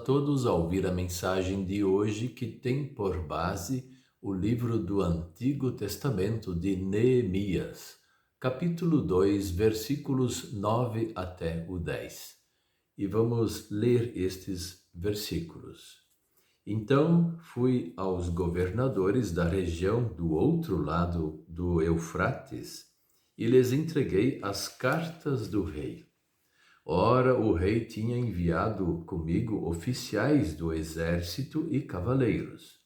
todos a ouvir a mensagem de hoje que tem por base o livro do Antigo Testamento de Neemias, capítulo 2, versículos 9 até o 10. E vamos ler estes versículos. Então fui aos governadores da região do outro lado do Eufrates e lhes entreguei as cartas do rei. Ora, o rei tinha enviado comigo oficiais do exército e cavaleiros.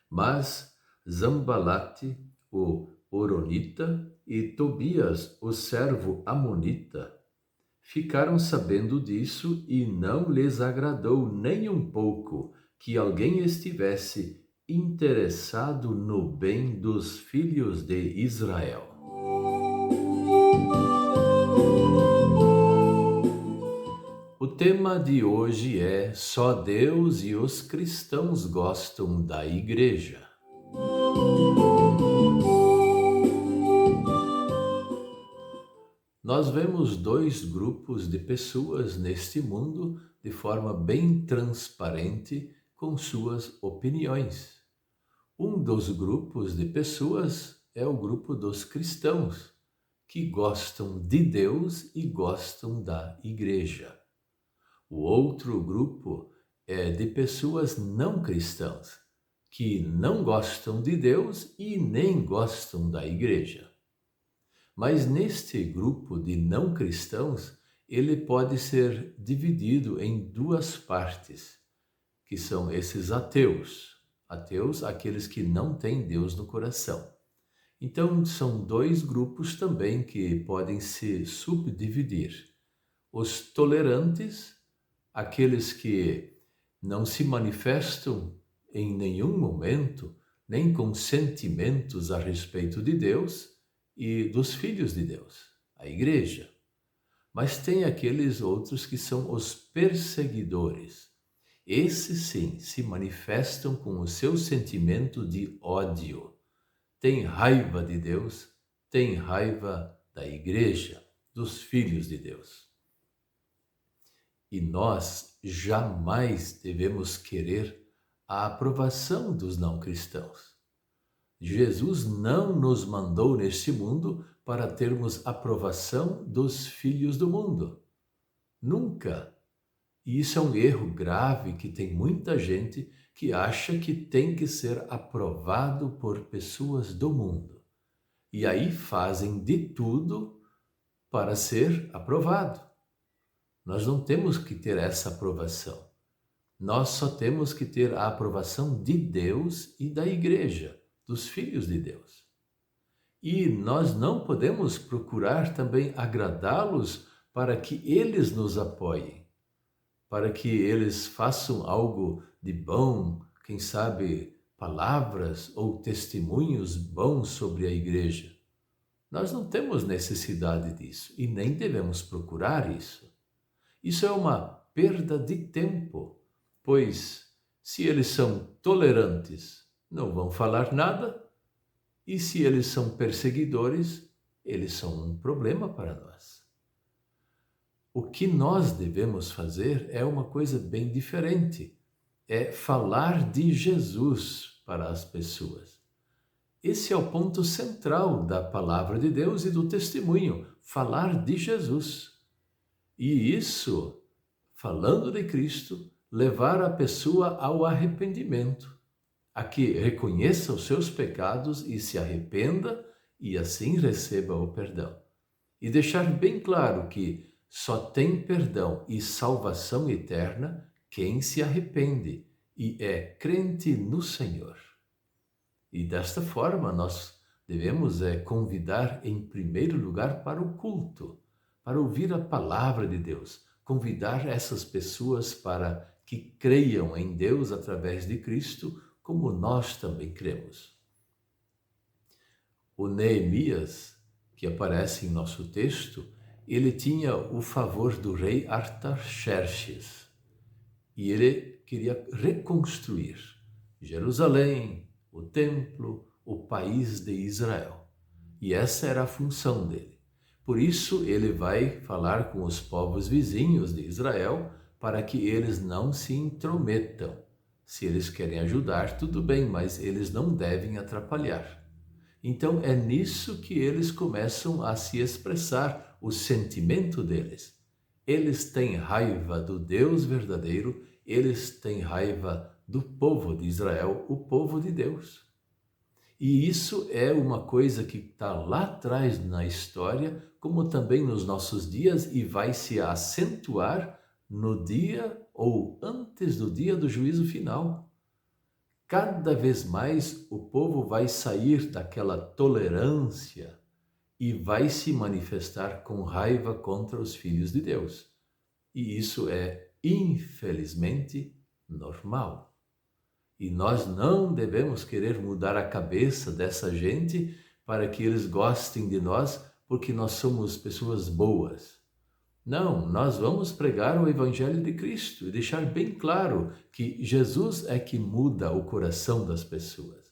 Mas Zambalate, o Horonita, e Tobias, o servo amonita, ficaram sabendo disso e não lhes agradou nem um pouco que alguém estivesse interessado no bem dos filhos de Israel. O tema de hoje é Só Deus e os cristãos gostam da igreja. Nós vemos dois grupos de pessoas neste mundo de forma bem transparente com suas opiniões. Um dos grupos de pessoas é o grupo dos cristãos, que gostam de Deus e gostam da igreja. O outro grupo é de pessoas não cristãs, que não gostam de Deus e nem gostam da igreja. Mas neste grupo de não cristãos, ele pode ser dividido em duas partes, que são esses ateus. Ateus, aqueles que não têm Deus no coração. Então, são dois grupos também que podem se subdividir. Os tolerantes, aqueles que não se manifestam em nenhum momento, nem com sentimentos a respeito de Deus e dos filhos de Deus, a igreja. Mas tem aqueles outros que são os perseguidores. Esses sim se manifestam com o seu sentimento de ódio. Tem raiva de Deus, tem raiva da igreja, dos filhos de Deus. E nós jamais devemos querer a aprovação dos não cristãos. Jesus não nos mandou neste mundo para termos aprovação dos filhos do mundo. Nunca. E isso é um erro grave que tem muita gente que acha que tem que ser aprovado por pessoas do mundo. E aí fazem de tudo para ser aprovado. Nós não temos que ter essa aprovação. Nós só temos que ter a aprovação de Deus e da igreja, dos filhos de Deus. E nós não podemos procurar também agradá-los para que eles nos apoiem, para que eles façam algo de bom, quem sabe palavras ou testemunhos bons sobre a igreja. Nós não temos necessidade disso e nem devemos procurar isso. Isso é uma perda de tempo, pois se eles são tolerantes, não vão falar nada, e se eles são perseguidores, eles são um problema para nós. O que nós devemos fazer é uma coisa bem diferente, é falar de Jesus para as pessoas. Esse é o ponto central da palavra de Deus e do testemunho, falar de Jesus. E isso, falando de Cristo, levar a pessoa ao arrependimento, a que reconheça os seus pecados e se arrependa e assim receba o perdão. E deixar bem claro que só tem perdão e salvação eterna quem se arrepende e é crente no Senhor. E desta forma nós devemos convidar em primeiro lugar para o culto, para ouvir a palavra de Deus, convidar essas pessoas para que creiam em Deus através de Cristo, como nós também cremos. O Neemias, que aparece em nosso texto, ele tinha o favor do rei Artaxerxes e ele queria reconstruir Jerusalém, o templo, o país de Israel. E essa era a função dele. Por isso ele vai falar com os povos vizinhos de Israel para que eles não se intrometam. Se eles querem ajudar, tudo bem, mas eles não devem atrapalhar. Então é nisso que eles começam a se expressar o sentimento deles. Eles têm raiva do Deus verdadeiro, eles têm raiva do povo de Israel, o povo de Deus. E isso é uma coisa que está lá atrás na história, como também nos nossos dias, e vai se acentuar no dia ou antes do dia do juízo final. Cada vez mais o povo vai sair daquela tolerância e vai se manifestar com raiva contra os filhos de Deus. E isso é, infelizmente, normal. E nós não devemos querer mudar a cabeça dessa gente para que eles gostem de nós porque nós somos pessoas boas. Não, nós vamos pregar o Evangelho de Cristo e deixar bem claro que Jesus é que muda o coração das pessoas.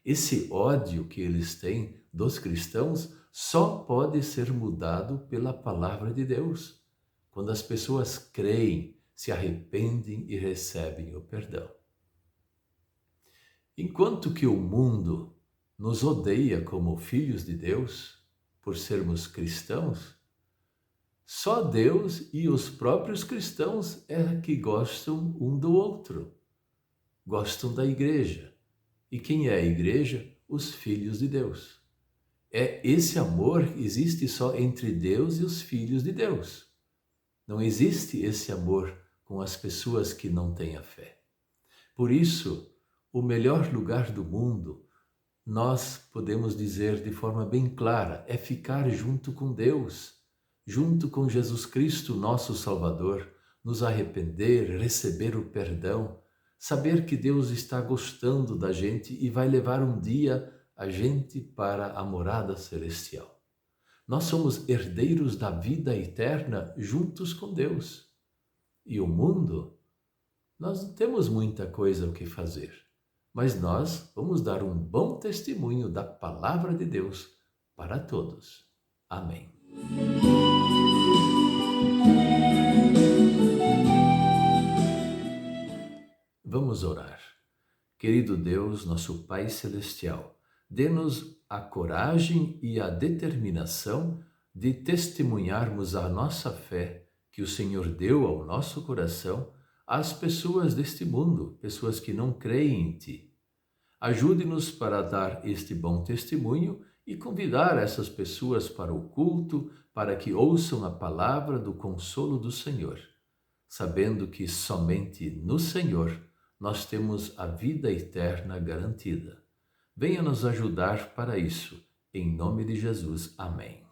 Esse ódio que eles têm dos cristãos só pode ser mudado pela palavra de Deus, quando as pessoas creem, se arrependem e recebem o perdão. Enquanto que o mundo nos odeia como filhos de Deus, por sermos cristãos, só Deus e os próprios cristãos é que gostam um do outro, gostam da igreja. E quem é a igreja? Os filhos de Deus. Esse amor existe só entre Deus e os filhos de Deus. Não existe esse amor com as pessoas que não têm a fé. Por isso, o melhor lugar do mundo, nós podemos dizer de forma bem clara, é ficar junto com Deus, junto com Jesus Cristo, nosso Salvador, nos arrepender, receber o perdão, saber que Deus está gostando da gente e vai levar um dia a gente para a morada celestial. Nós somos herdeiros da vida eterna juntos com Deus. E o mundo, nós não temos muita coisa o que fazer, mas nós vamos dar um bom testemunho da palavra de Deus para todos. Amém. Vamos orar. Querido Deus, nosso Pai Celestial, dê-nos a coragem e a determinação de testemunharmos a nossa fé que o Senhor deu ao nosso coração às pessoas deste mundo, pessoas que não creem em Ti. Ajude-nos para dar este bom testemunho e convidar essas pessoas para o culto, para que ouçam a palavra do consolo do Senhor, sabendo que somente no Senhor nós temos a vida eterna garantida. Venha nos ajudar para isso. Em nome de Jesus. Amém.